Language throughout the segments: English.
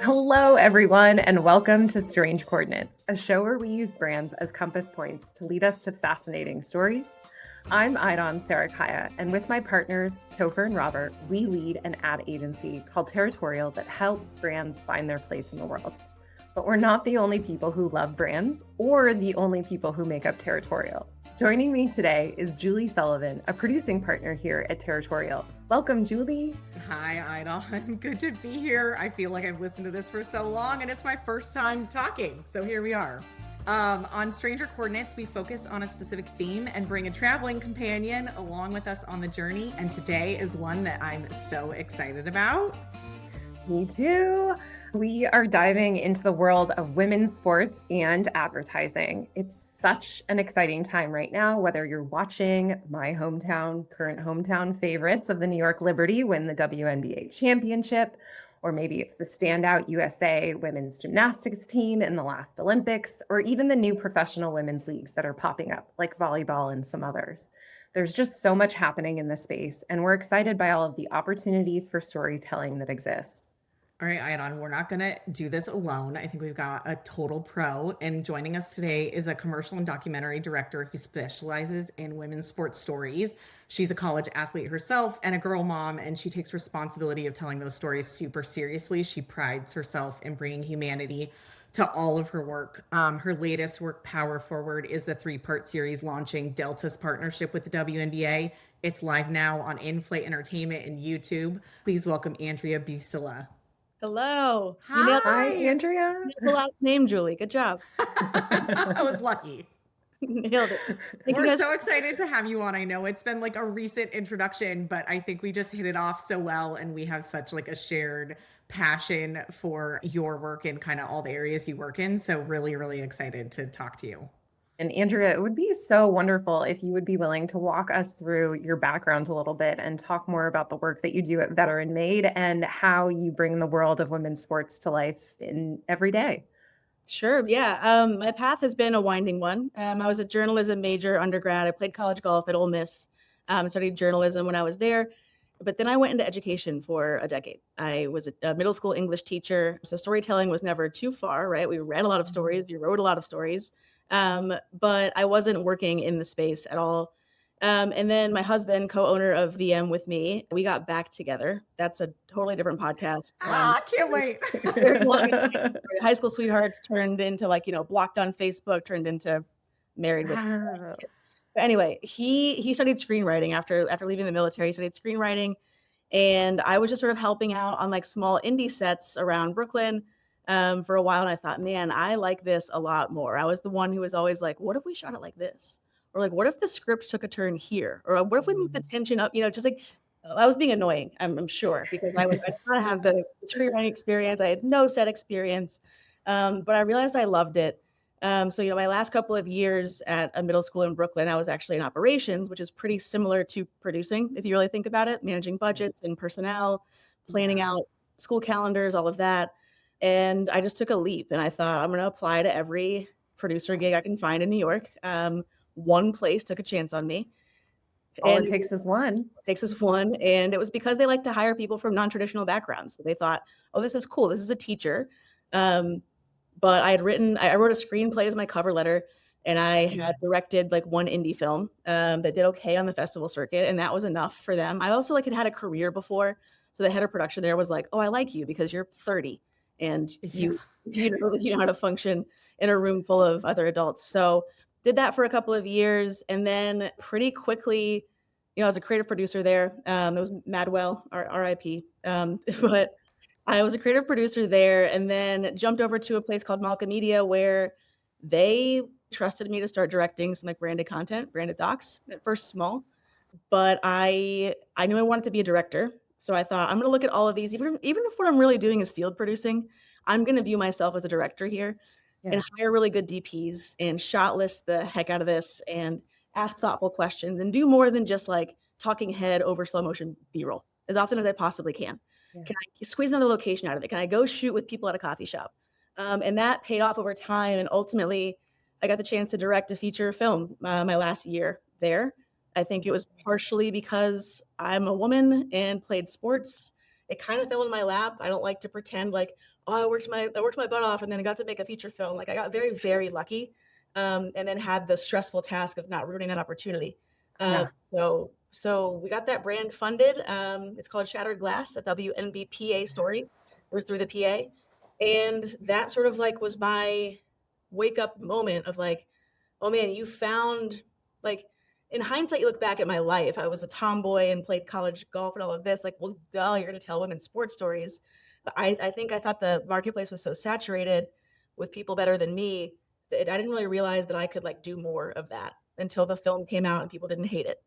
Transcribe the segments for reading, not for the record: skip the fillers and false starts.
Hello, everyone, and welcome to Strange Coordinates, a show where we use brands as compass points to lead us to fascinating stories. I'm Aydan Sarikaya, and with my partners, Topher and Robert, we lead an ad agency called Territorial that helps brands find their place in the world. But we're not the only people who love brands or the only people who make up Territorial. Joining me today is Julie Sullivan, a producing partner here at Territorial. Welcome, Julie. Hi, Aydan. Good to be here. I feel like I've listened to this for so long and it's my first time talking. So here we are. On Stranger Coordinates, we focus on a specific theme and bring a traveling companion along with us on the journey. And today is one that I'm so excited about. Me too. We are diving into the world of women's sports and advertising. It's such an exciting time right now, whether you're watching my current hometown favorites of the New York Liberty win the WNBA championship, or maybe it's the standout USA women's gymnastics team in the last Olympics, or even the new professional women's leagues that are popping up, like volleyball and some others. There's just so much happening in this space, and we're excited by all of the opportunities for storytelling that exist. All right, Aydan, we're not going to do this alone. I think we've got a total pro. And joining us today is a commercial and documentary director who specializes in women's sports stories. She's a college athlete herself and a girl mom, and she takes responsibility of telling those stories super seriously. She prides herself in bringing humanity to all of her work. Her latest work, Power Forward, is the 3-part series launching Delta's partnership with the WNBA. It's live now on In-Flight Entertainment and YouTube. Please welcome Andrea Buccilla. Hello. Hi, Andrea. You nailed the last name, Julie. Good job. I was lucky. Nailed it. We're so excited to have you on. I know it's been like a recent introduction, but I think we just hit it off so well. And we have such like a shared passion for your work and kind of all the areas you work in. So really, really excited to talk to you. And Andrea, it would be so wonderful if you would be willing to walk us through your background a little bit and talk more about the work that you do at Veteran Made and how you bring the world of women's sports to life in every day. Sure. Yeah. My path has been a winding one. I was a journalism major undergrad. I played college golf at Ole Miss, studied journalism when I was there. But then I went into education for a decade. I was a middle school English teacher. So storytelling was never too far, right? We read a lot of stories. We wrote a lot of stories. But I wasn't working in the space at all. And then my husband, co-owner of VM with me, we got back together. That's a totally different podcast. Can't wait. High school sweethearts turned into blocked on Facebook, turned into married with kids. But anyway, he studied screenwriting after leaving the military. He studied screenwriting, and I was just sort of helping out on like small indie sets around Brooklyn for a while. And I thought, man, I like this a lot more. I was the one who was always like, what if we shot it like this? Or like, what if the script took a turn here? Or what if we moved the tension up? Just like, I was being annoying, I'm sure, because I did not have the screenwriting experience. I had no set experience, but I realized I loved it. So, my last couple of years at a middle school in Brooklyn, I was actually in operations, which is pretty similar to producing, if you really think about it, managing budgets and personnel, planning out school calendars, all of that. And I just took a leap and I thought, I'm going to apply to every producer gig I can find in New York. One place took a chance on me. All it takes is one. And it was because they like to hire people from non-traditional backgrounds. So they thought, oh, this is cool. This is a teacher. But I wrote a screenplay as my cover letter, and I had directed like one indie film that did okay on the festival circuit. And that was enough for them. I also had a career before. So the head of production there was like, oh, I like you because you're 30 and you know how to function in a room full of other adults. So did that for a couple of years. And then pretty quickly, I was a creative producer there. It was Madwell, RIP. But I was a creative producer there and then jumped over to a place called Malka Media where they trusted me to start directing some like branded content, branded docs, at first small. But I knew I wanted to be a director. So I thought, I'm going to look at all of these, even if what I'm really doing is field producing, I'm going to view myself as a director here. And hire really good DPs and shot list the heck out of this and ask thoughtful questions and do more than just like talking head over slow motion B-roll as often as I possibly can. Yeah. Can I squeeze another location out of it? Can I go shoot with people at a coffee shop? And that paid off over time. And ultimately, I got the chance to direct a feature film my last year there. I think it was partially because I'm a woman and played sports. It kind of fell in my lap. I don't like to pretend like, oh, I worked my butt off and then I got to make a feature film. Like I got very, very lucky. And then had the stressful task of not ruining that opportunity. Yeah. So we got that brand funded. It's called Shattered Glass, a WNBPA story. It was through the PA. And that sort of like was my wake up moment of like, oh man, you found like in hindsight, you look back at my life. I was a tomboy and played college golf and all of this. Like, well, duh, you're going to tell women's sports stories. But I think I thought the marketplace was so saturated with people better than me that I didn't really realize that I could like do more of that until the film came out and people didn't hate it.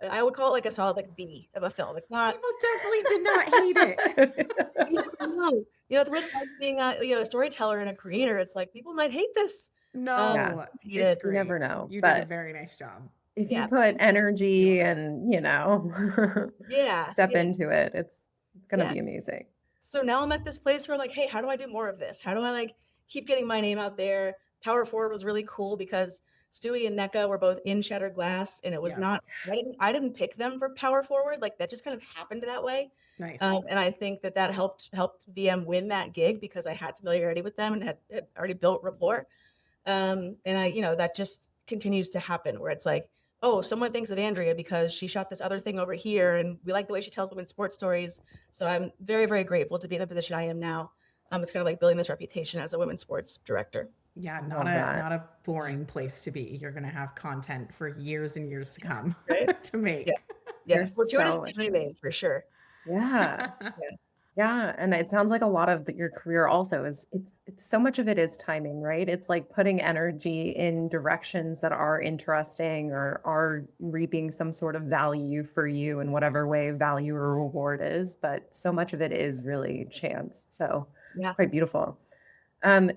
I would call it like a solid like B of a film. It's not. People definitely did not hate it. You never know. It's weird like being a storyteller and a creator. It's like people might hate this. No, Yeah. it's You great. never know. You did But a very nice job. if you Yeah. put energy and, Yeah. step Yeah. into it, it's going to Yeah. be amazing. So now I'm at this place where like, hey, how do I do more of this? How do I like keep getting my name out there? Power Forward was really cool because Stewie and NECA were both in Shattered Glass, and it was Yeah. not. I didn't pick them for Power Forward. Like that just kind of happened that way. Nice. And I think that helped VM win that gig because I had familiarity with them and had already built rapport. And that just continues to happen where it's like, oh, someone thinks of Andrea because she shot this other thing over here, and we like the way she tells women's sports stories. So I'm very, very grateful to be in the position I am now. It's kind of like building this reputation as a women's sports director. Yeah, Love that. not a boring place to be. You're going to have content for years and years to come Right? to make. Yeah. Yeah, You're fortuitous so timing for sure. Yeah. Yeah, and it sounds like a lot of your career also is it's so much of it is timing, right? It's like putting energy in directions that are interesting or are reaping some sort of value for you in whatever way value or reward is, but so much of it is really chance. So Yeah. quite beautiful.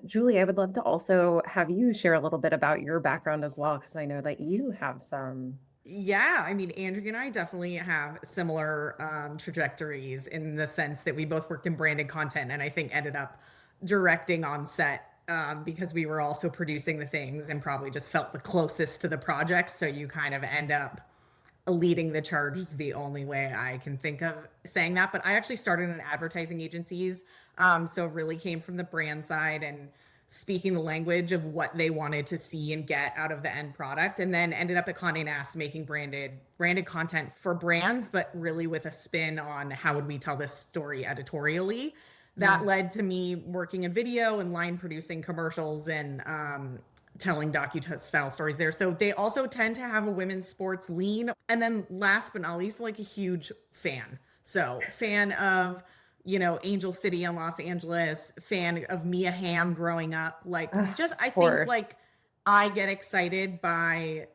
Julie, I would love to also have you share a little bit about your background as well, because I know that you have some. Yeah, I mean, Andrea and I definitely have similar trajectories in the sense that we both worked in branded content and I think ended up directing on set because we were also producing the things and probably just felt the closest to the project. So you kind of end up leading the charge is the only way I can think of saying that. But I actually started in advertising agencies. So really came from the brand side and speaking the language of what they wanted to see and get out of the end product, and then ended up at Condé Nast making branded content for brands, but really with a spin on how would we tell this story editorially. That led to me working in video and line producing commercials and telling docu-style stories there. So they also tend to have a women's sports lean. And then last but not least, like a huge fan. So fan of Angel City in Los Angeles, fan of Mia Hamm growing up. Like, I think like I get excited by,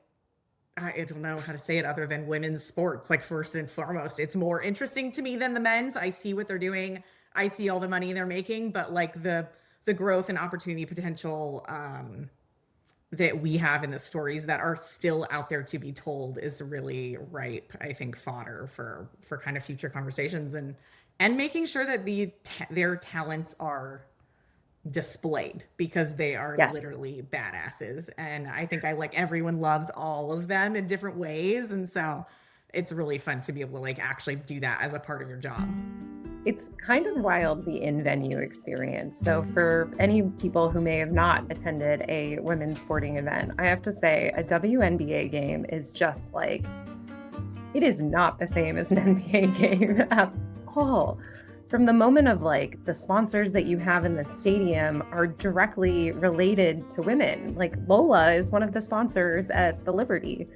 I don't know how to say it other than women's sports. Like first and foremost, it's more interesting to me than the men's. I see what they're doing. I see all the money they're making, but like the growth and opportunity potential that we have in the stories that are still out there to be told is really ripe, I think, fodder for kind of future conversations and making sure that their talents are displayed because they are literally badasses. And I think everyone loves all of them in different ways. And so it's really fun to be able to like actually do that as a part of your job. It's kind of wild, the in-venue experience. So for any people who may have not attended a women's sporting event, I have to say a WNBA game is just like, it is not the same as an NBA game at all. From the moment of like the sponsors that you have in the stadium are directly related to women. Like Lola is one of the sponsors at the Liberty.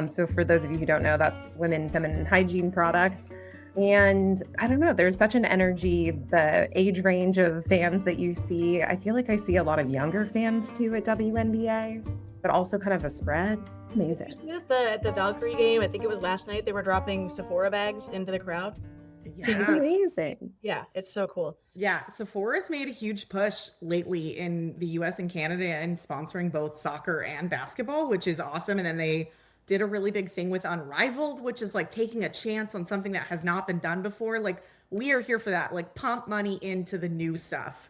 So for those of you who don't know, that's women feminine hygiene products. And I don't know, there's such an energy, the age range of fans that you see. I feel like I see a lot of younger fans too at WNBA, but also kind of a spread. It's amazing. At the Valkyrie game, I think it was last night, they were dropping Sephora bags into the crowd. It's amazing. Yeah, it's so cool. Yeah, Sephora's made a huge push lately in the US and Canada and sponsoring both soccer and basketball, which is awesome. And then they did a really big thing with Unrivaled, which is like taking a chance on something that has not been done before. Like we are here for that, like pump money into the new stuff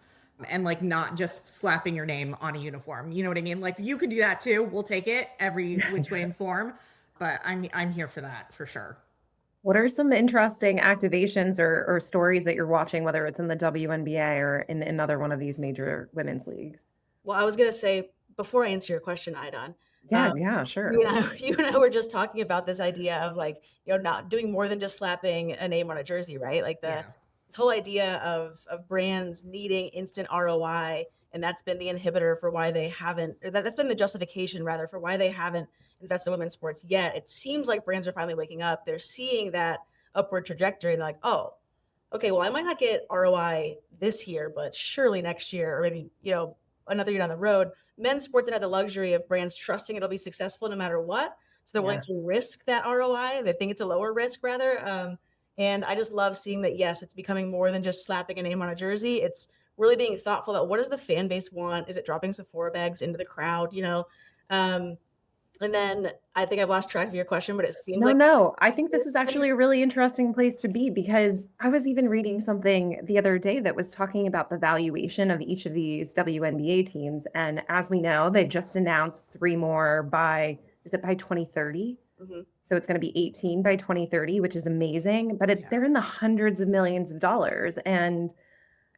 and like not just slapping your name on a uniform. You know what I mean? Like you can do that too. We'll take it every which way and form, but I'm here for that for sure. What are some interesting activations or stories that you're watching, whether it's in the WNBA or in another one of these major women's leagues? Well, I was gonna say, before I answer your question, Aidan, Yeah, um, yeah, you sure. and I you and I were just talking about this idea of, like, not doing more than just slapping a name on a jersey, right? Like, Yeah. this whole idea of brands needing instant ROI, and that's been the inhibitor for why they haven't, or that's been the justification rather for why they haven't invested in women's sports yet. It seems like brands are finally waking up. They're seeing that upward trajectory, and they're like, "Oh, okay, well, I might not get ROI this year, but surely next year, or maybe, another year down the road, men's sports have the luxury of brands trusting it'll be successful no matter what. So they're willing Yeah. to risk that ROI. They think it's a lower risk rather. And I just love seeing that, yes, it's becoming more than just slapping a name on a jersey. It's really being thoughtful about what does the fan base want? Is it dropping Sephora bags into the crowd? Um, and then I think I've lost track of your question, but it seems No, like no. I think this is actually a really interesting place to be because I was even reading something the other day that was talking about the valuation of each of these WNBA teams. And as we know, they just announced three more is it by 2030? Mhm. So it's going to be 18 by 2030, which is amazing, but Yeah. they're in the hundreds of millions of dollars. And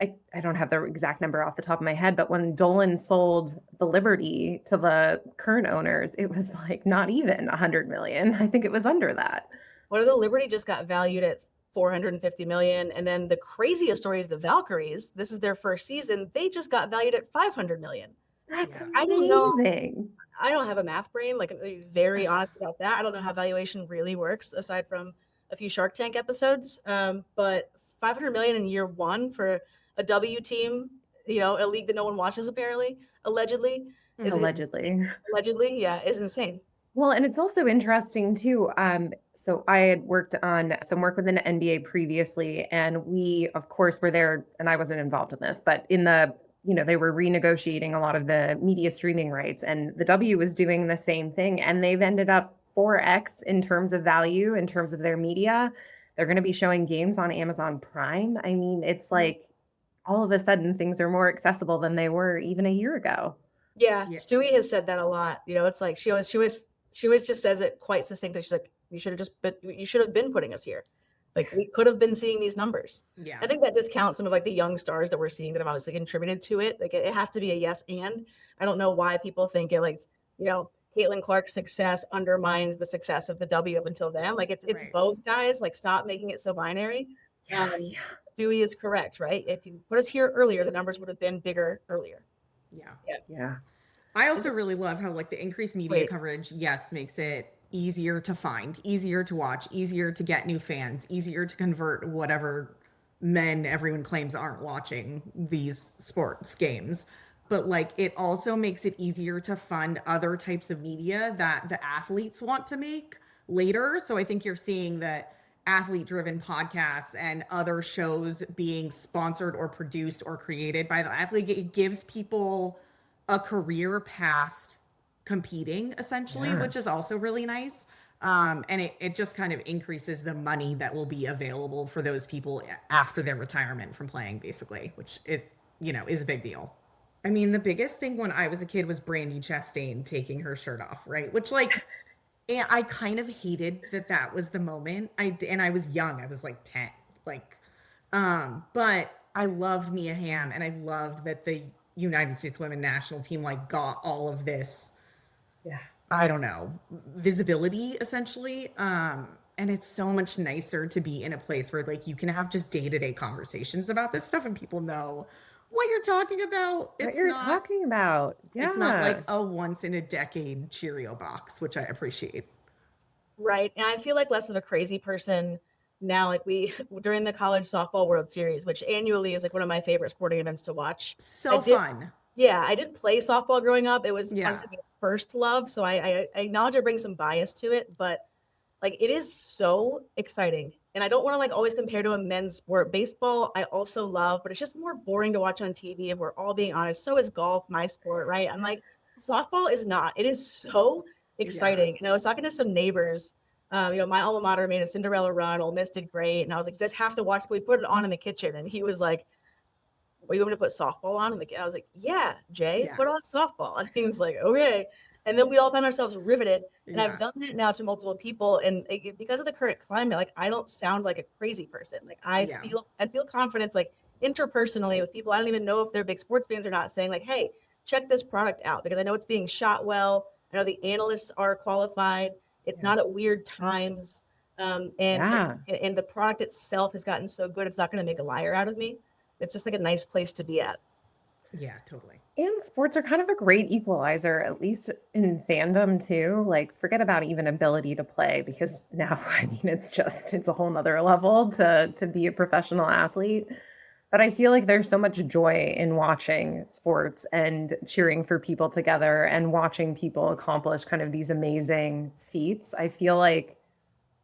I don't have the exact number off the top of my head, but when Dolan sold the Liberty to the current owners, it was like not even 100 million. I think it was under that. One of the Liberty just got valued at 450 million. And then the craziest story is the Valkyries. This is their first season. They just got valued at 500 million. That's Yeah. I don't know. amazing. I don't have a math brain. Like, I'm being very honest about that. I don't know how valuation really works aside from a few Shark Tank episodes. But 500 million in year one for a W team, a league that no one watches apparently, allegedly, is Allegedly. allegedly, yeah, is insane. Well, and it's also interesting too. So I had worked on some work within the NBA previously, and we, of course, were there, and I wasn't involved in this, but they were renegotiating a lot of the media streaming rights, and the W was doing the same thing, and they've ended up 4x in terms of value, in terms of their media. They're going to be showing games on Amazon Prime. I mean, it's like all of a sudden things are more accessible than they were even a year ago. Yeah, Yeah. Stewie has said that a lot. It's like she always just says it quite succinctly. She's like, you should have been putting us here. Like, we could have been seeing these numbers. Yeah. I think that discounts some of like the young stars that we're seeing that have obviously contributed to it. Like, it has to be a yes and. I don't know why people think it, like, Caitlin Clark's success undermines the success of the W up until then. Like, it's Right. both, guys. Like, stop making it so binary. Yeah. Stewie is correct, right? If you put us here earlier, the numbers would have been bigger earlier. Yeah. Yeah. I also really love how like the increased media Wait. coverage, yes, makes it easier to find, easier to watch, easier to get new fans, easier to convert whatever men everyone claims aren't watching these sports games. But like it also makes it easier to fund other types of media that the athletes want to make later. So I think you're seeing that athlete driven podcasts and other shows being sponsored or produced or created by the athlete. It gives people a career past competing essentially, Yeah. which is also really nice. And it just kind of increases the money that will be available for those people after their retirement from playing, basically, which is a big deal. I mean, the biggest thing when I was a kid was Brandy Chastain taking her shirt off, right? Which like, and I kind of hated that was the moment. And I was young. I was like 10. But I loved Mia Hamm, and I loved that the United States women national team like got all of this, Yeah. I don't know, visibility essentially. And it's so much nicer to be in a place where like you can have just day-to-day conversations about this stuff and people know what you're talking about. What you're talking about. Yeah. It's not like a once in a decade Cheerio box, which I appreciate. Right. And I feel like less of a crazy person now. Like, during the college softball World Series, which annually is like one of my favorite sporting events to watch. So fun. Yeah, I did play softball growing up. It was Yeah. honestly my first love. So I acknowledge I bring some bias to it, but like, it is so exciting. And I don't want to like always compare to a men's sport. Baseball, I also love, but it's just more boring to watch on TV if we're all being honest. So is golf, my sport, right? I'm like, softball is not. It is so exciting. And I was talking to some neighbors. My alma mater made a Cinderella run. Ole Miss did great. And I was like, you guys have to watch. We put it on in the kitchen. And he was like, well, you want me to put softball on? I was like, yeah, Jay, Yeah. put on softball. And he was like, okay. And then we all found ourselves riveted. And I've Yeah. done it now to multiple people. And because of the current climate, like I don't sound like a crazy person. Like I Yeah. feel confidence, like interpersonally with people. I don't even know if they're big sports fans or not, saying like, hey, check this product out, because I know it's being shot well. I know the analysts are qualified. It's Yeah. not at weird times. And Yeah. the product itself has gotten so good, it's not going to make a liar out of me. It's just like a nice place to be at. Yeah, totally. And sports are kind of a great equalizer, at least in fandom too. Like, forget about even ability to play, because now, I mean, it's a whole nother level to be a professional athlete. But I feel like there's so much joy in watching sports and cheering for people together and watching people accomplish kind of these amazing feats. I feel like,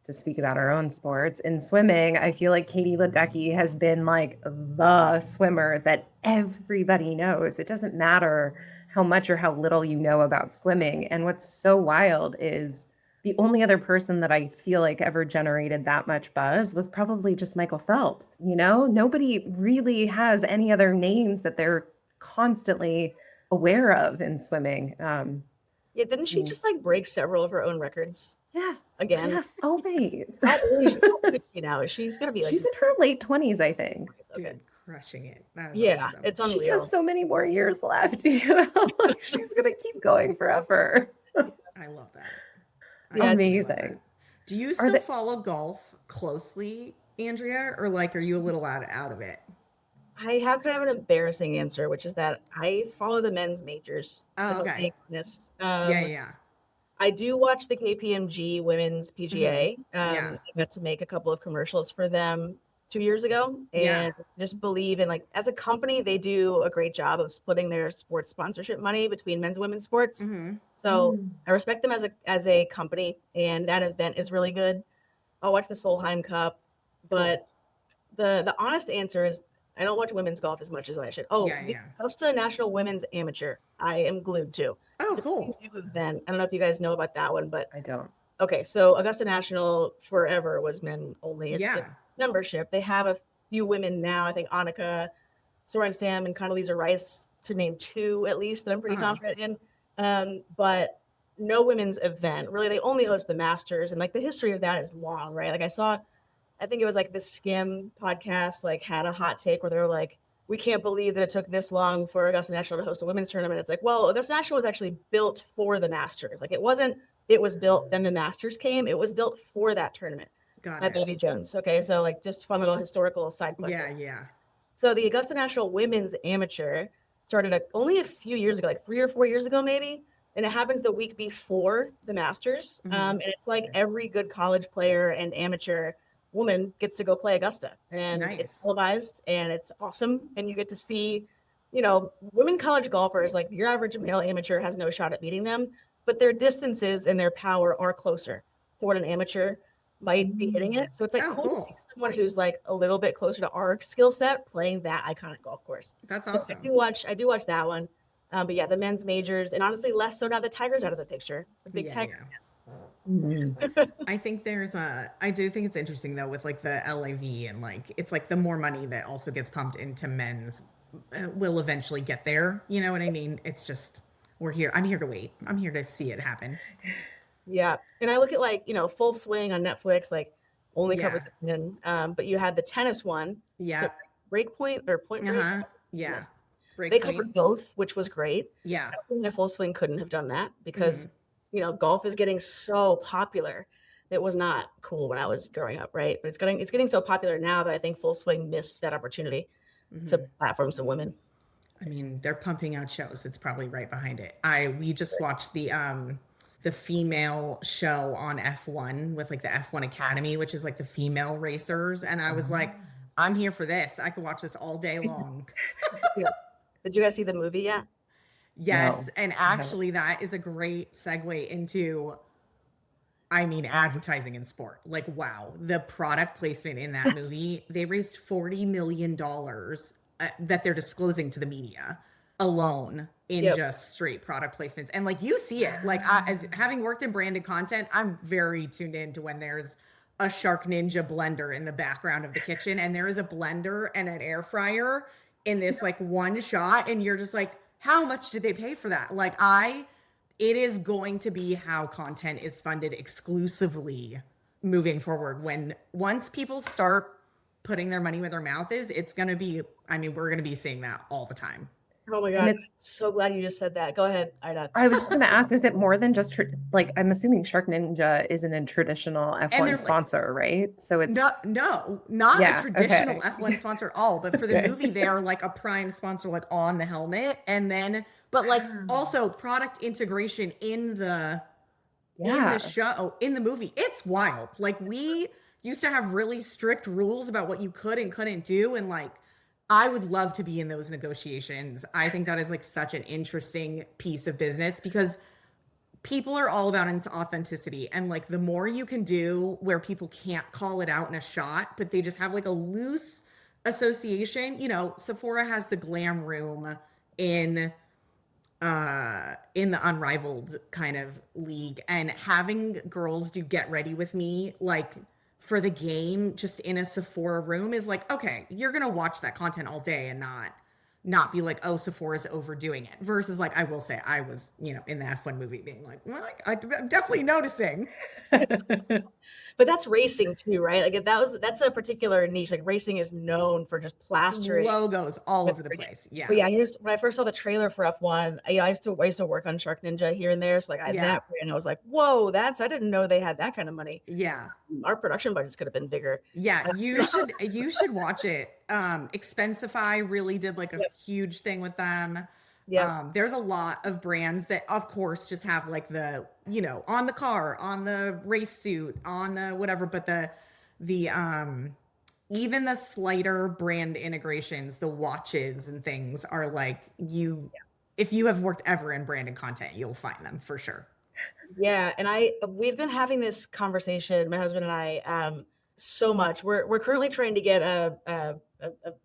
to speak about our own sports, in swimming, I feel like Katie Ledecky has been like the swimmer that everybody knows. It doesn't matter how much or how little you know about swimming. And what's so wild is the only other person that I feel like ever generated that much buzz was probably just Michael Phelps. You know, nobody really has any other names that they're constantly aware of in swimming. Yeah, didn't she just like break several of her own records Yes. again? Yes, always. How old is she now? She's gonna be like, She's in her late 20s, I think. okay. Dude, crushing it. That is Yeah, awesome. it's She unreal. has so many more years left, you know? Like, she's gonna keep going forever. I love that. Yeah, Amazing. love that. Do you Are still they- follow golf closely, Andrea, or like are you a little out of it? I have kind of an embarrassing answer, which is that I follow the men's majors. Oh, if I'm okay. being honest. Yeah. I do watch the KPMG Women's PGA. Yeah. I got to make a couple of commercials for them 2 years ago, Yeah. and just believe in, like, as a company, they do a great job of splitting their sports sponsorship money between men's and women's sports. Mm-hmm. So I respect them as a company, and that event is really good. I'll watch the Solheim Cup, but the honest answer is I don't watch women's golf as much as I should. Oh, the Yeah. Augusta National Women's Amateur, I am glued to. Oh, It's a cool. pretty new event. I don't know if you guys know about that one, but I don't. okay, so Augusta National forever was men only. It's Yeah. the membership. They have a few women now. I think Annika Sorenstam and Condoleezza Rice, to name two at least, that I'm pretty confident in. But no women's event. Really, they only host the Masters, and like the history of that is long, right? Like I think it was like the Skim podcast like had a hot take where they're like, we can't believe that it took this long for Augusta National to host a women's tournament. It's like, well, Augusta National was actually built for the Masters. Like it was built, then the Masters came. It was built for that tournament Got by it. Bobby Jones. Okay, so like just fun little historical side question. Yeah. So the Augusta National Women's Amateur started only a few years ago, like 3 or 4 years ago, maybe. And it happens the week before the Masters. And it's like every good college player and amateur woman gets to go play Augusta. And Nice. it's televised and it's awesome. And you get to see, women college golfers, like your average male amateur has no shot at beating them, but their distances and their power are closer to what an amateur might be hitting it. So it's like cool to see someone who's like a little bit closer to our skill set playing that iconic golf course. That's So awesome. I do watch that one. But yeah, the men's majors, and honestly less so now the Tiger's out of the picture. The big Tiger. I think I do think it's interesting though with like the LAV and like it's like the more money that also gets pumped into men's will eventually get there. You know what I mean? It's just we're here. I'm here to wait. I'm here to see it happen. Yeah. And I look at like, Full Swing on Netflix, like only covered the men. But you had the tennis one. Yeah. So Breakpoint or Point Break. Yeah. Yes. Break They point. covered both, which was great. Yeah. I think that Full Swing couldn't have done that because, golf is getting so popular. It was not cool when I was growing up, right? But it's getting so popular now that I think Full Swing missed that opportunity to platform some women. I mean, they're pumping out shows. It's probably right behind it. We just watched the female show on F1 with like the F1 Academy, which is like the female racers. And I was like, I'm here for this. I could watch this all day long. Yeah. Did you guys see the movie yet? Yes. No, And actually that is a great segue into, advertising in sport. Like, wow, the product placement in that movie, they raised $40 million that they're disclosing to the media alone in just straight product placements. And like, you see it, like as having worked in branded content, I'm very tuned in to when there's a Shark Ninja blender in the background of the kitchen and there is a blender and an air fryer in this like one shot. And you're just like, how much did they pay for that? Like it is going to be how content is funded exclusively moving forward. Once people start putting their money where their mouth is, it's going to be, I mean, we're going to be seeing that all the time. Oh my God. It's so glad you just said that. Go ahead, Aydan. I was just going to ask, is it more than just like, I'm assuming Shark Ninja isn't a traditional F1 sponsor, right? So it's not a traditional F1 sponsor at all, but for the movie, they are like a prime sponsor, like on the helmet. And then, but like also product integration in the show, in the movie. It's wild. Like we used to have really strict rules about what you could and couldn't do. And like, I would love to be in those negotiations. I think that is like such an interesting piece of business because people are all about authenticity. And like the more you can do where people can't call it out in a shot, but they just have like a loose association. You know, Sephora has the glam room in the Unrivaled kind of league, and having girls do Get Ready With Me, like for the game, just in a Sephora room is like, okay, you're going to watch that content all day and not be like, oh, Sephora's overdoing it. Versus like, I will say I was, you know, in the F1 movie being like, well, I'm definitely noticing. But that's racing too, right? Like that's a particular niche. Like racing is known for just plastering logos all over the place. Yeah. But yeah, when I first saw the trailer for F1, I used to work on Shark Ninja here and there. So like that brand, I was like, whoa, I didn't know they had that kind of money. Yeah. Our production budgets could have been bigger. Yeah, you should watch it. Expensify really did like a huge thing with them. Yeah. There's a lot of brands that of course just have like the, you know, on the car, on the race suit, on the whatever, but the even the slighter brand integrations, the watches and things are like if you have worked ever in branded content, you'll find them for sure. Yeah, and we've been having this conversation, my husband and I, so much. We're currently trying to get a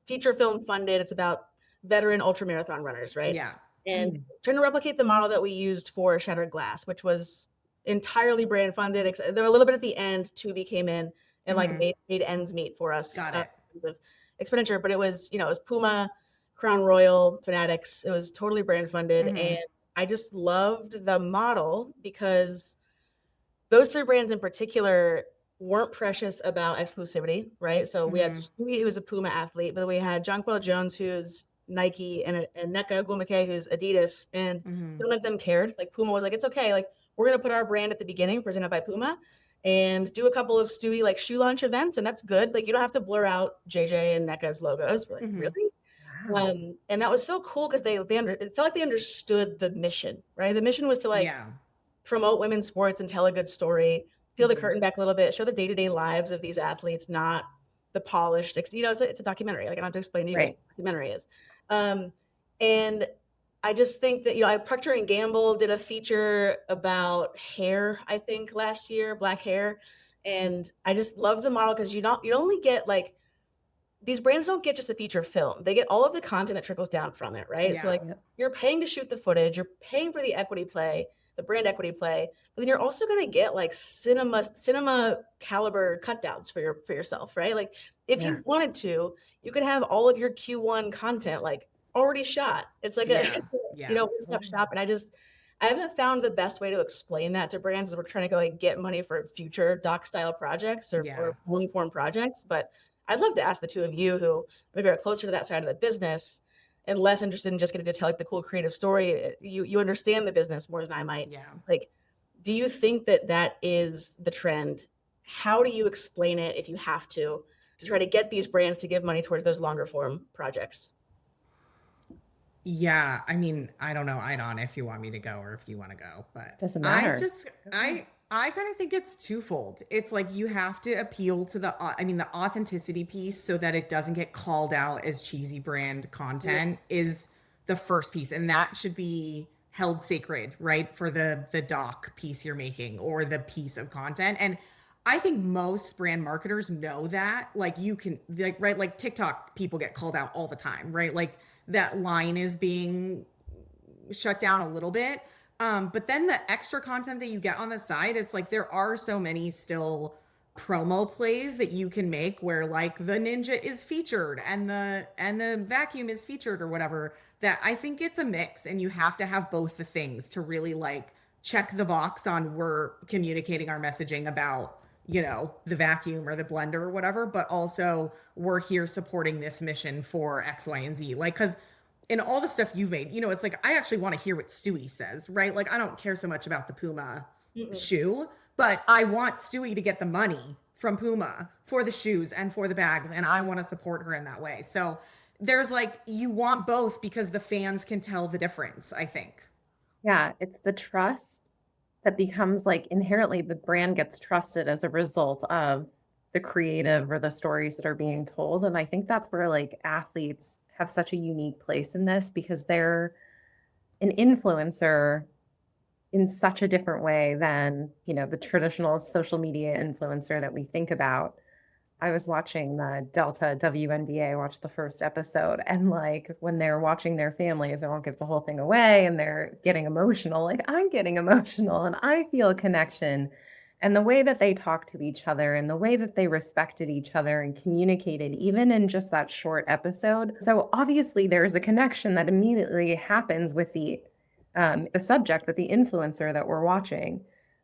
feature film funded. It's about veteran ultra marathon runners, right? Yeah. And trying to replicate the model that we used for Shattered Glass, which was entirely brand funded. There were a little bit at the end, Tubi came in and like made ends meet for us. Got it. Of expenditure, but it was, you know, it was Puma, Crown Royal, Fanatics. It was totally brand funded. And I just loved the model because those three brands in particular weren't precious about exclusivity, right? So we had Stewie, who was a Puma athlete, but we had Jonquil Jones, who's Nike, and Nneka Ogwumike, who's Adidas, and none of them cared. Like Puma was like, it's okay. Like we're going to put our brand at the beginning, presented by Puma, and do a couple of Stewie like shoe launch events, and that's good. Like you don't have to blur out JJ and Nneka's logos. We're like, really? Wow. And that was so cool because it felt like they understood the mission, right? The mission was to like promote women's sports and tell a good story, peel the curtain back a little bit, show the day-to-day lives of these athletes, not the polished, you know, it's a documentary. Like I don't have to explain to you what a documentary is. And I just think that, you know, Procter & Gamble did a feature about hair, I think last year, black hair. And I just love the model because you only get like, these brands don't get just a feature film. They get all of the content that trickles down from it, right? Yeah. So like you're paying to shoot the footage, you're paying for the equity play, the brand equity play, but then you're also going to get like cinema caliber cutdowns for yourself, right? Like if you wanted to, you could have all of your Q1 content like already shot. It's like you know, one-stop shop. And I haven't found the best way to explain that to brands as we're trying to go like get money for future doc style projects or long form projects. But I'd love to ask the two of you who maybe are closer to that side of the business and less interested in just getting to tell like the cool creative story. You understand the business more than I might. Yeah. Like, do you think that is the trend? How do you explain it if you have to try to get these brands to give money towards those longer form projects? Yeah, I mean, I don't know, Aydan, if you want me to go or if you want to go, but doesn't matter. I kind of think it's twofold. It's like you have to appeal to the authenticity piece so that it doesn't get called out as cheesy brand content is the first piece. And that should be held sacred, right? For the doc piece you're making or the piece of content. And I think most brand marketers know that. Like you can, like TikTok people get called out all the time, right? Like that line is being shut down a little bit. But then the extra content that you get on the side, it's like there are so many still promo plays that you can make where like the Ninja is featured and the vacuum is featured or whatever, that I think it's a mix and you have to have both the things to really like check the box on we're communicating our messaging about, the vacuum or the blender or whatever, but also we're here supporting this mission for X, Y, and Z. Like, because in all the stuff you've made, it's like, I actually want to hear what Stewie says, right? Like, I don't care so much about the Puma shoe, but I want Stewie to get the money from Puma for the shoes and for the bags, and I want to support her in that way. So there's like, you want both because the fans can tell the difference, I think. Yeah, it's the trust that becomes like inherently the brand gets trusted as a result of the creative or the stories that are being told. And I think that's where like athletes have such a unique place in this because they're an influencer in such a different way than, the traditional social media influencer that we think about. I was watching the Delta WNBA, watched the first episode, and like when they're watching their families, I won't give the whole thing away, and they're getting emotional, like I'm getting emotional and I feel a connection. And the way that they talk to each other and the way that they respected each other and communicated, even in just that short episode. So obviously there's a connection that immediately happens with the subject, with the influencer that we're watching.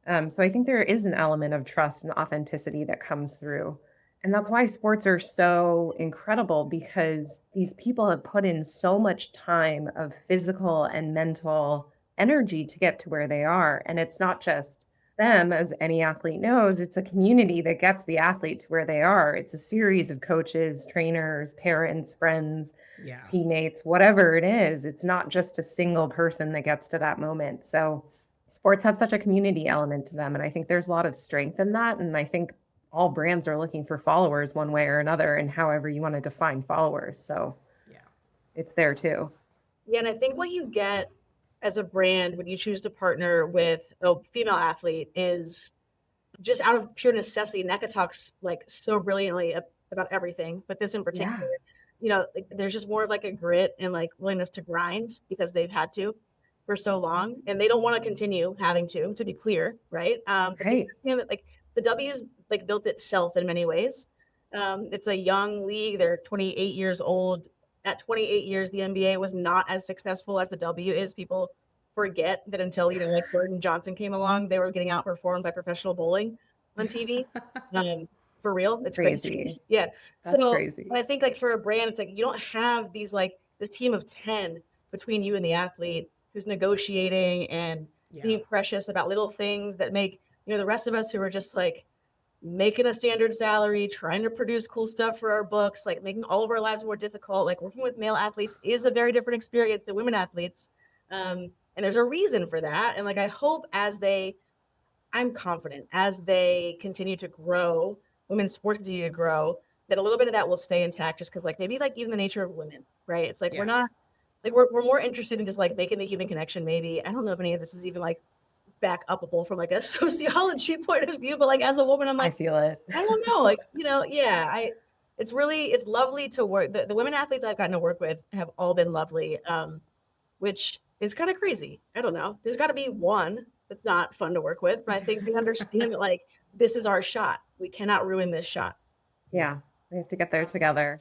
So I think there is an element of trust and authenticity that comes through. And that's why sports are so incredible because these people have put in so much time of physical and mental energy to get to where they are. And it's not just them, as any athlete knows, it's a community that gets the athlete to where they are. It's a series of coaches, trainers, parents, friends, teammates, whatever it is. It's not just a single person that gets to that moment. So sports have such a community element to them. And I think there's a lot of strength in that. And I think all brands are looking for followers one way or another, and however you want to define followers. So it's there too. Yeah. And I think what you get as a brand when you choose to partner with a female athlete is just out of pure necessity. NECA talks like so brilliantly about everything, but this in particular, like, there's just more of like a grit and like willingness to grind because they've had to for so long and they don't want to continue having to be clear. Right. But they understand that like the W's like built itself in many ways. It's a young league. They're 28 years old. At 28 years, the NBA was not as successful as the W is. People forget that until, like Bird and Johnson came along, they were getting outperformed by professional bowling on TV. For real, it's crazy. Yeah. That's crazy. But I think like for a brand, it's like you don't have these like this team of 10 between you and the athlete who's negotiating and being precious about little things that make, the rest of us who are just like making a standard salary, trying to produce cool stuff for our books, like making all of our lives more difficult. Like working with male athletes is a very different experience than women athletes. And there's a reason for that. And like, I hope I'm confident as they continue to grow, women's sports continue to grow, that a little bit of that will stay intact just because like maybe like even the nature of women, right? It's like, we're not like, we're more interested in just like making the human connection. Maybe, I don't know if any of this is even like back upable from like a sociology point of view, but like as a woman, I'm like, I feel it. I don't know, like, it's lovely to work. The women athletes I've gotten to work with have all been lovely, which is kind of crazy. I don't know. There's got to be one that's not fun to work with, but I think we understand that like this is our shot. We cannot ruin this shot. Yeah, we have to get there together.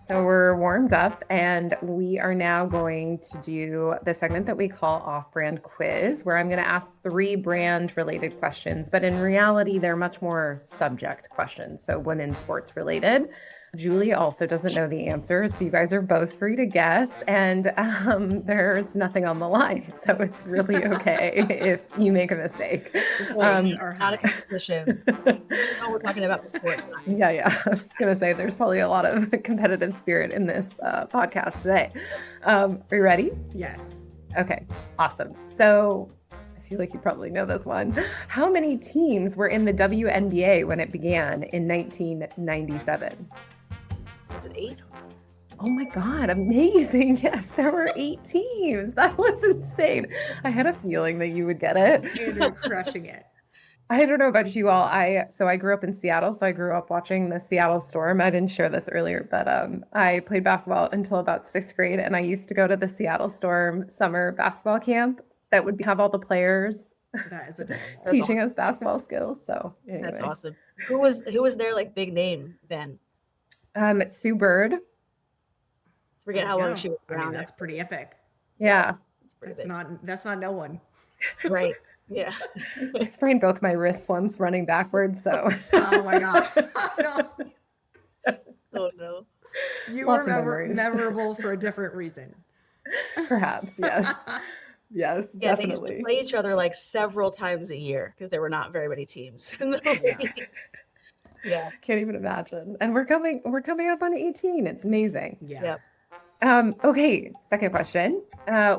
So we're warmed up and we are now going to do the segment that we call Off-Brand Quiz, where I'm going to ask 3 brand-related questions, but in reality, they're much more subject questions, so women's sports related. Julie also doesn't know the answer, so you guys are both free to guess, and there's nothing on the line, so it's really okay if you make a mistake. Are not a competition. We're talking about sports. Yeah. I was going to say there's probably a lot of competitive spirit in this podcast today. Are you ready? Yes. Okay, awesome. So I feel like you probably know this one. How many teams were in the WNBA when it began in 1997? Was it 8? Oh my God, amazing. Yes, there were 8 teams. That was insane. I had a feeling that you would get it. You're crushing it. I don't know about you all. I grew up in Seattle, so I grew up watching the Seattle Storm. I didn't share this earlier, but I played basketball until about 6th grade, and I used to go to the Seattle Storm summer basketball camp that would have all the players that is adorable. teaching us basketball skills. So anyway. That's awesome. Who was their like big name then? Sue Bird. Forget There how you long go. she was I mean, around. that's pretty epic. Yeah. It's pretty That's big. not no one. Right. Yeah. I sprained both my wrists once running backwards, so. Oh my God. No, Oh no. you Lots were of memories. memorable for a different reason. Perhaps, yes. Yes, Yeah, they used to definitely. play each other like several times a year because there were not very many teams in the Yeah. league. Yeah. Can't even imagine. And we're coming up on 18. It's amazing. Yeah. Yep. Okay, second question.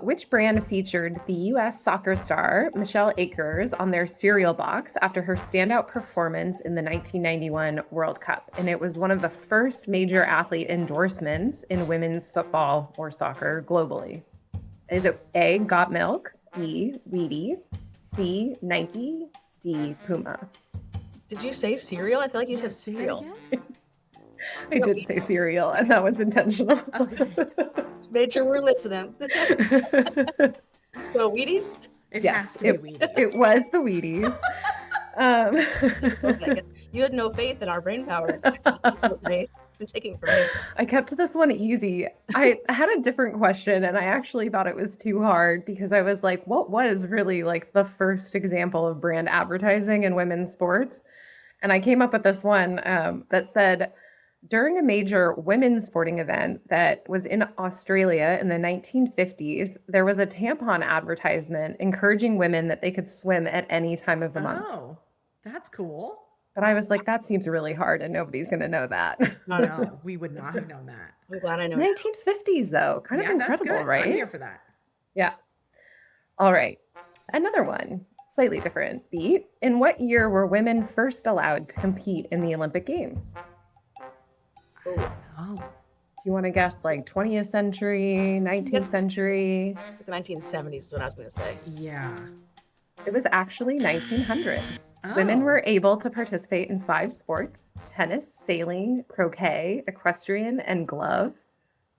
Which brand featured the US soccer star Michelle Akers on their cereal box after her standout performance in the 1991 World Cup? And it was one of the first major athlete endorsements in women's football or soccer globally. Is it A, Got Milk, B, Wheaties, C, Nike, D, Puma? Did you say cereal? I feel like you said Say it cereal. again? I did say cereal, and that was intentional. Okay. Made sure we're listening. So Wheaties? It Yes, has to be Wheaties. It was the Wheaties. Okay. You had no faith in our brain power. Been taking from me. I kept this one easy. I had a different question, and I actually thought it was too hard because I was like, what was really like the first example of brand advertising in women's sports? And I came up with this one that said, during a major women's sporting event that was in Australia in the 1950s, there was a tampon advertisement encouraging women that they could swim at any time of the month. Oh, that's cool. But I was like, that seems really hard and nobody's going to know that. No, we would not have known that. I'm glad I know. 1950s, though. Kind of That's incredible, good. right? I'm here for that. Yeah. All right. Another one, slightly different beat. In what year were women first allowed to compete in the Olympic Games? Oh. Do you want to guess like 20th century, 19th century? The 1970s is what I was going to say. Yeah. It was actually 1900. Oh. Women were able to participate in 5 sports: tennis, sailing, croquet, equestrian, and glove.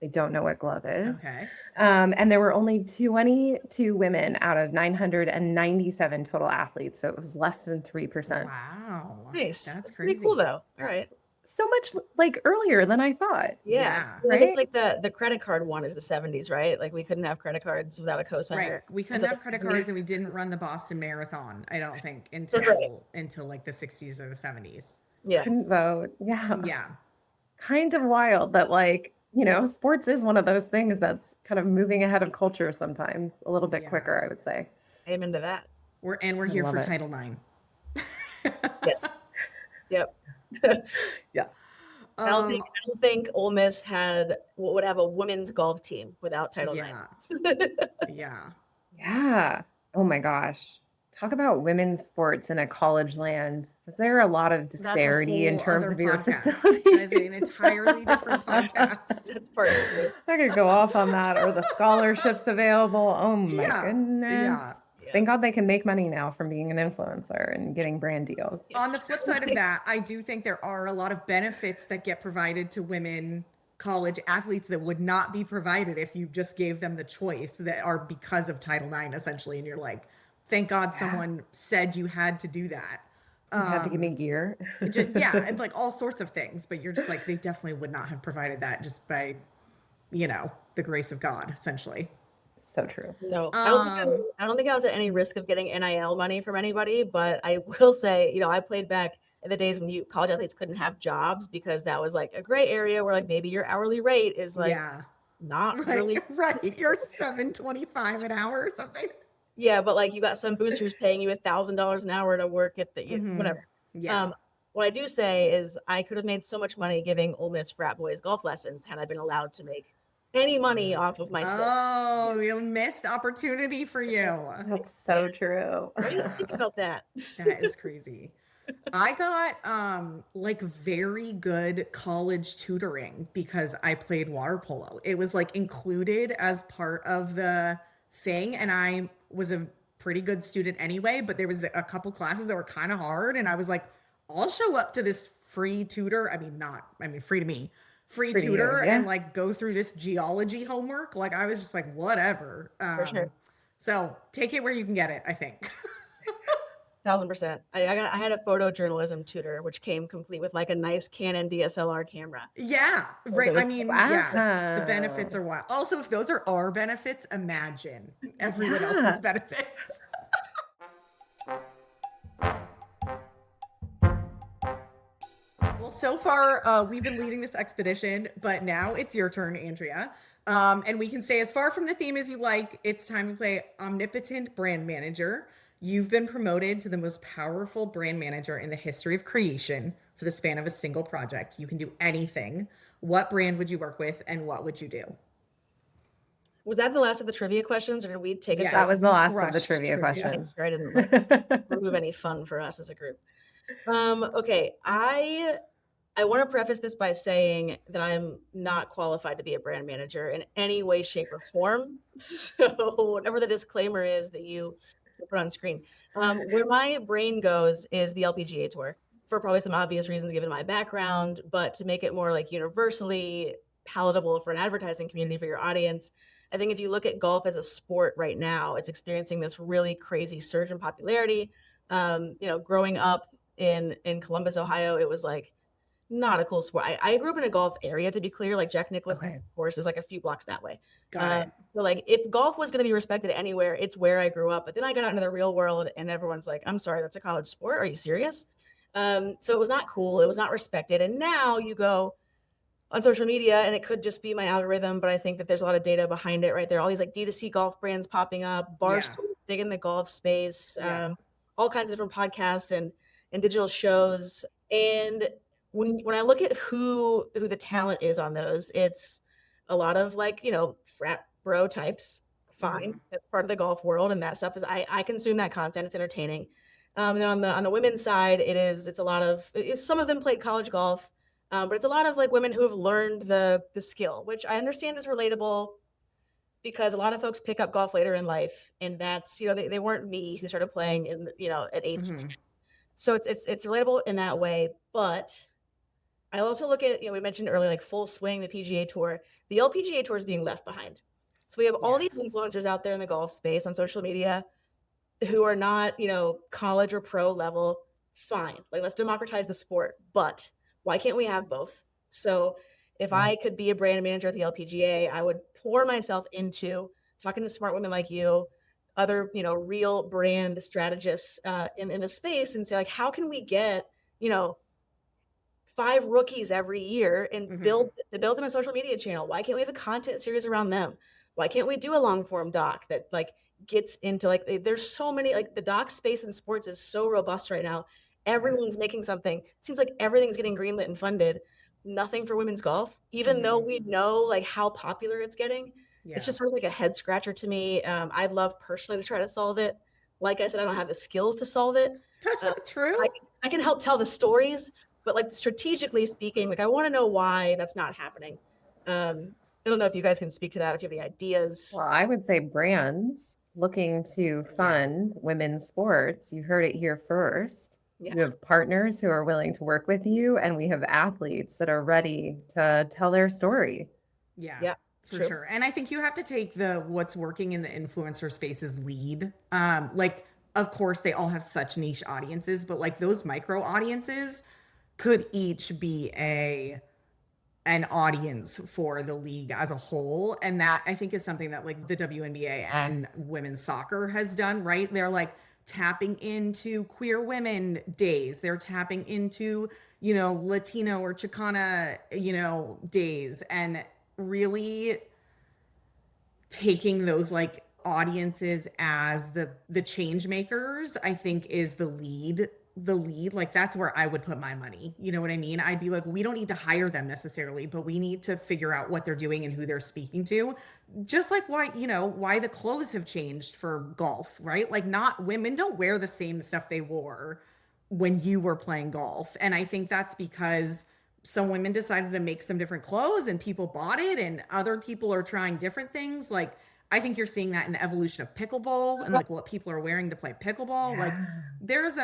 I don't know what glove is. Okay. And there were only 22 women out of 997 total athletes. So it was less than 3%. Wow. Nice. That's pretty crazy. cool, though. All right. So much like earlier than I thought. Yeah. Right? It's like the credit card one is the 70s, right? Like we couldn't have credit cards without a cosigner. Right. We couldn't Until have credit the cards and we didn't run the Boston Marathon, I don't think, Right. until like the 60s or the 70s. Yeah. Couldn't vote. Yeah. Yeah. Kind of wild that like, you know, sports is one of those things that's kind of moving ahead of culture sometimes a little bit Yeah. quicker, I would say. Amen to that. We're I here love for it. Title IX. Yes. Yep. Yeah. I don't think Ole Miss would have a women's golf team without Title IX. Yeah. Yeah. Oh my gosh. Talk about women's sports in a college land. Is there a lot of disparity in whole terms other of your podcast. facilities? That is an entirely different podcast. That's part of it. I could go off on that, or the scholarships available. Oh my Yeah. goodness. Yeah. Thank God they can make money now from being an influencer and getting brand deals. On the flip side of that, I do think there are a lot of benefits that get provided to women college athletes that would not be provided if you just gave them the choice, that are because of Title IX, essentially. And you're like, thank God someone said you had to do that. You had to give me gear. And like all sorts of things. But you're just like, they definitely would not have provided that just by, the grace of God, essentially. So true. No, I don't think I was at any risk of getting NIL money from anybody, but I will say, I played back in the days when college athletes couldn't have jobs because that was like a gray area where like maybe your hourly rate is like not really right. You're $7.25 an hour or something. Yeah, but like you got some boosters paying you $1,000 an hour to work at the whatever. Yeah. What I do say is I could have made so much money giving Ole Miss frat boys golf lessons had I been allowed to make any money off of my skill. Oh, you missed opportunity for you. That's so true. What do you think about that? That is crazy. I got like very good college tutoring because I played water polo. It was like included as part of the thing, and I was a pretty good student anyway, but there was a couple classes that were kind of hard, and I was like, I'll show up to this free tutor. Free to me. Free tutor and like go through this geology homework. Like I was just like, whatever. For sure. So take it where you can get it, I think. 1,000%. I had a photojournalism tutor, which came complete with like a nice Canon DSLR camera. Yeah, right. I mean, Wow. yeah, the benefits are wild. Also, if those are our benefits, imagine everyone else's benefits. Well, so far, we've been leading this expedition, but now it's your turn, Andrea. And we can stay as far from the theme as you like. It's time to play Omnipotent Brand Manager. You've been promoted to the most powerful brand manager in the history of creation for the span of a single project. You can do anything. What brand would you work with, and what would you do? Was that the last of the trivia questions, or did we take Yes, us That out? was the last of the crushed trivia trivia. questions. Sure, I didn't like, remove any fun for us as a group. Okay, I want to preface this by saying that I'm not qualified to be a brand manager in any way, shape, or form. So whatever the disclaimer is that you put on screen, where my brain goes is the LPGA tour, for probably some obvious reasons given my background, but to make it more like universally palatable for an advertising community for your audience. I think if you look at golf as a sport right now, it's experiencing this really crazy surge in popularity. Growing up in Columbus, Ohio, it was like not a cool sport. I grew up in a golf area, to be clear. Like Jack Nicklaus Okay. course is like a few blocks that way. Got it. So like if golf was going to be respected anywhere, it's where I grew up. But then I got out into the real world, and everyone's like, "I'm sorry, that's a college sport. Are you serious?" So it was not cool. It was not respected. And now you go on social media, and it could just be my algorithm, but I think that there's a lot of data behind it, right? There are all these like D2C golf brands popping up, Barstool big in the golf space, all kinds of different podcasts and digital shows. And when I look at who the talent is on those, it's a lot of like, frat bro types. Fine. That's part of the golf world, and that stuff is I consume that content. It's entertaining. And on the women's side, it's a lot of some of them played college golf. But it's a lot of like women who have learned the skill, which I understand is relatable because a lot of folks pick up golf later in life, and that's they weren't me who started playing in at age 10. So it's relatable in that way. But I also look at we mentioned earlier like Full Swing, the PGA Tour. The LPGA Tour is being left behind. So we have all these influencers out there in the golf space on social media who are not college or pro level. Fine, like let's democratize the sport, but why can't we have both? So if I could be a brand manager at the LPGA, I would pour myself into talking to smart women like you, other, real brand strategists in the space, and say like, how can we get, 5 rookies every year and build them a social media channel? Why can't we have a content series around them? Why can't we do a long form doc that like gets into like, there's so many, like the doc space in sports is so robust right now. Everyone's making something. Seems like everything's getting greenlit and funded. Nothing for women's golf, even though we know like how popular it's getting. It's just sort of like a head scratcher to me. I'd love personally to try to solve it. Like I said, I don't have the skills to solve it. That's not true. I can help tell the stories, but like strategically speaking, like I want to know why that's not happening. I don't know if you guys can speak to that, if you have any ideas. Well, I would say brands looking to fund women's sports. You heard it here first. You have partners who are willing to work with you, and we have athletes that are ready to tell their story. Yeah, for sure. And I think you have to take what's working in the influencer space's lead. Like, of course, they all have such niche audiences, but like those micro audiences could each be an audience for the league as a whole. And that I think is something that like the WNBA and women's soccer has done, right? They're like tapping into queer women days. They're tapping into, Latino or Chicana, days, and really taking those like audiences as the change makers, I think is the lead. Like that's where I would put my money. You know what I mean? I'd be like, we don't need to hire them necessarily, but we need to figure out what they're doing and who they're speaking to. Just like why the clothes have changed for golf, right? Like not women don't wear the same stuff they wore when you were playing golf. And I think that's because some women decided to make some different clothes and people bought it, and other people are trying different things. Like I think you're seeing that in the evolution of pickleball and like what people are wearing to play pickleball. Like there's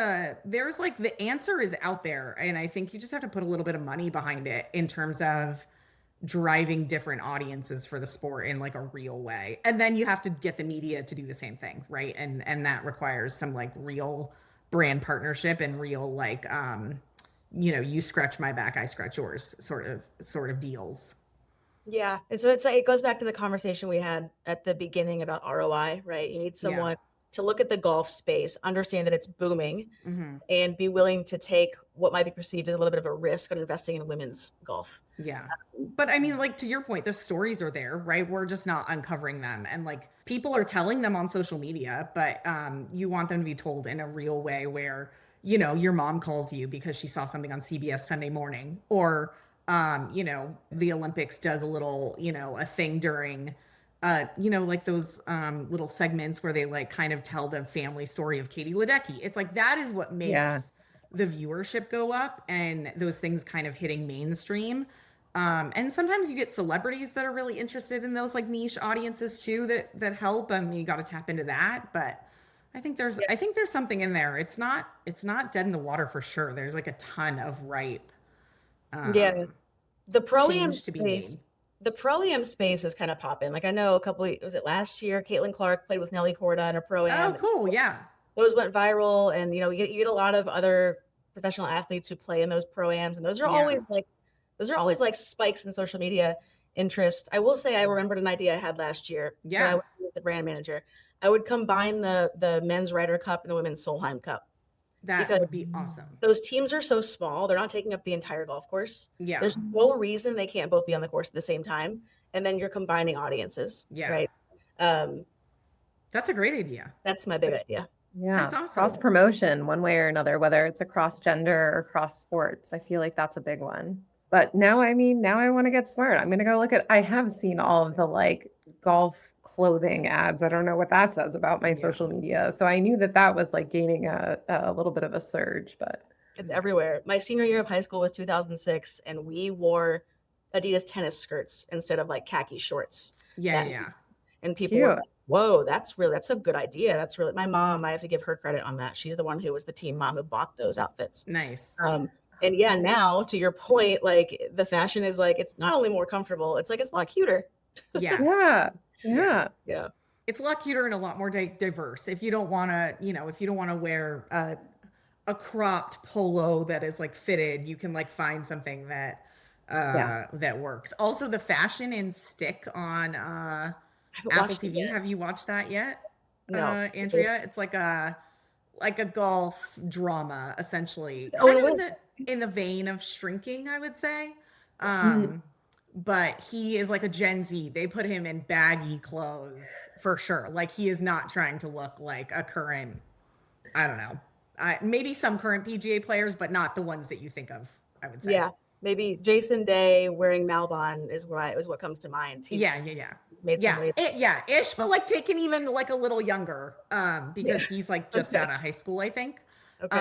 like the answer is out there. And I think you just have to put a little bit of money behind it in terms of driving different audiences for the sport in like a real way. And then you have to get the media to do the same thing. Right. And that requires some like real brand partnership and real like, you know, you scratch my back, I scratch yours sort of deals. Yeah. And so it's like, it goes back to the conversation we had at the beginning about ROI, right? You need someone to look at the golf space, understand that it's booming, and be willing to take what might be perceived as a little bit of a risk on investing in women's golf. Yeah. But I mean, like, to your point, the stories are there, right? We're just not uncovering them. And like, people are telling them on social media, but you want them to be told in a real way where, you know, your mom calls you because she saw something on CBS Sunday morning, or, you know, the Olympics does a little, you know, a thing during, you know, like those little segments where they like kind of tell the family story of Katie Ledecky. It's like, that is what makes the viewership go up, and those things kind of hitting mainstream. And sometimes you get celebrities that are really interested in those like niche audiences too, that help. I mean, you got to tap into that, but I think there's something in there. It's not dead in the water for sure. There's like a ton of ripe the pro-am change to be made. space. The pro-am space is kind of popping. Like, I know was it last year? Caitlin Clark played with Nelly Corda in a pro-am. Oh, cool. Yeah. Those went viral, and you know, you get a lot of other professional athletes who play in those pro-ams, and those are always like spikes in social media interest. I will say, I remembered an idea I had last year. Yeah. I was with the brand manager. I would combine the men's Ryder Cup and the women's Solheim Cup. That would be awesome. Those teams are so small. They're not taking up the entire golf course. Yeah. There's no reason they can't both be on the course at the same time. And then you're combining audiences. Yeah. Right. That's a great idea. That's my big idea. Yeah. That's awesome. Cross promotion one way or another, whether it's across gender or cross sports. I feel like that's a big one. But now I want to get smart. I'm going to go look at, I have seen all of the like golf clothing ads. I don't know what that says about my social media. So I knew that was like gaining a little bit of a surge, but it's everywhere. My senior year of high school was 2006, and we wore Adidas tennis skirts instead of like khaki shorts. Yeah. And people were like, whoa, that's a good idea. That's really, my mom, I have to give her credit on that. She's the one who was the team mom who bought those outfits. Nice. And yeah, now to your point, like the fashion is like, it's not only more comfortable, it's like, it's a lot cuter. Yeah. It's a lot cuter and a lot more diverse. If you don't want to wear a cropped polo that is like fitted, you can like find something that that works. Also, the fashion in Stick on Apple TV. Have you watched that yet? No, Andrea. It's like a golf drama, essentially. In the vein of Shrinking, I would say. But he is like a Gen Z. They put him in baggy clothes for sure. Like, he is not trying to look like a current, I don't know, maybe some current PGA players, but not the ones that you think of, I would say. Yeah, maybe Jason Day wearing Malbon is what comes to mind. He's made some weight. Ish, but like taken even like a little younger, because he's like just out of high school, I think. Okay.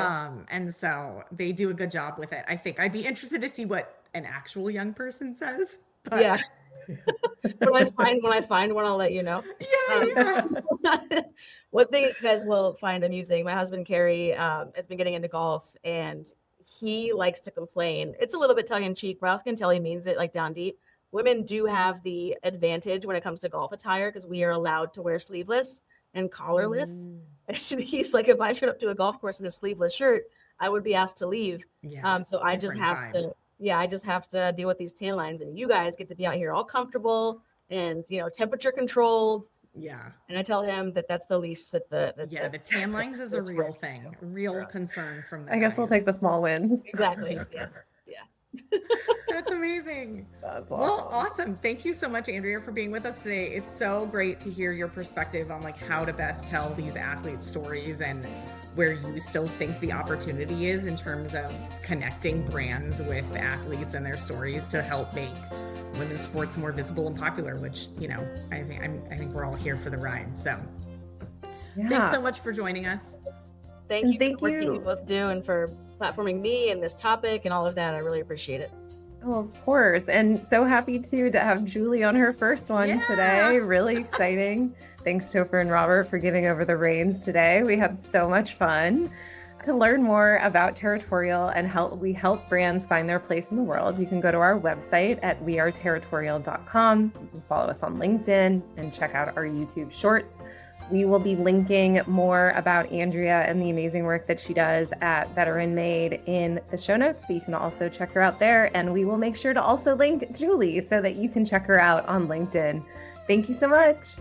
And so they do a good job with it. I think I'd be interested to see what an actual young person says. But yeah. when I find one, I'll let you know. Yeah. One thing you guys will find amusing, my husband Carrie has been getting into golf, and he likes to complain. It's a little bit tongue in cheek, but I also can tell he means it like down deep. Women do have the advantage when it comes to golf attire because we are allowed to wear sleeveless and collarless. And he's like, if I showed up to a golf course in a sleeveless shirt, I would be asked to leave. So I just have to deal with these tan lines, and you guys get to be out here all comfortable and, you know, temperature controlled. Yeah. And I tell him that that's the least that the tan lines is a real thing, real concern from the I guess we'll take the small wins. Exactly. Yeah. That's amazing. That's awesome. Well, awesome. Thank you so much, Andrea, for being with us today. It's so great to hear your perspective on like how to best tell these athletes' stories and where you still think the opportunity is in terms of connecting brands with athletes and their stories to help make women's sports more visible and popular, which, you know, I think we're all here for the ride. So thanks so much for joining us. Thank you for what you both do and for platforming me and this topic and all of that. I really appreciate it. Oh, of course. And so happy to have Julie on her first one today. Really exciting. Thanks, Topher and Robert, for giving over the reins today. We had so much fun. To learn more about Territorial and we help brands find their place in the world, you can go to our website at weareterritorial.com. You can follow us on LinkedIn and check out our YouTube shorts. We will be linking more about Andrea and the amazing work that she does at Veteran Made in the show notes, so you can also check her out there. And we will make sure to also link Julie so that you can check her out on LinkedIn. Thank you so much.